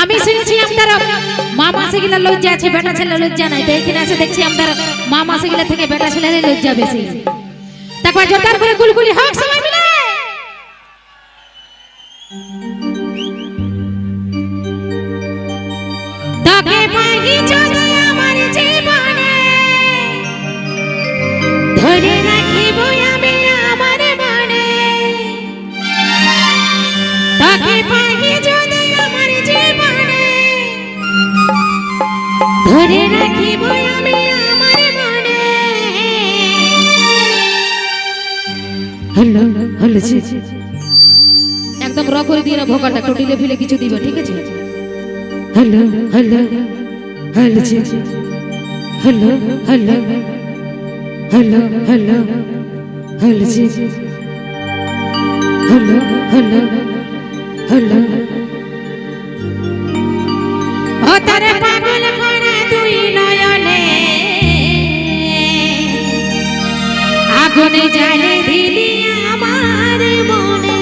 আমি শুনেছি আপনার মা মাসে গিলা লজ্জা আছে, বেটা ছেলে লজ্জা নাই। তো এখানে এসে দেখছি আপনার মা মাসে গিলা থেকে বেটা ছেলের লজ্জা বেশি। তারপর জোরদার করে গুলগুলি হোক সবাই মিলে। তাকে পাই যদি আমার জীবনে ধরে রাখিব আমি আমার মনে। তাকে পাই যদি আমার জীবনে ধরে রাখিব আমি আমার মনে। হ্যালো হ্যালো একদম র করে দিয়ে না ভোকাটা, একটু ডিলে ফিলে কিছু দিবে, ঠিক আছে? Hello hello hello hello hello hello hello hello hello hello hello. ও তারে পাগল করে তুই নয়নে আগুনে জ্বালে দিলি আমার মনে।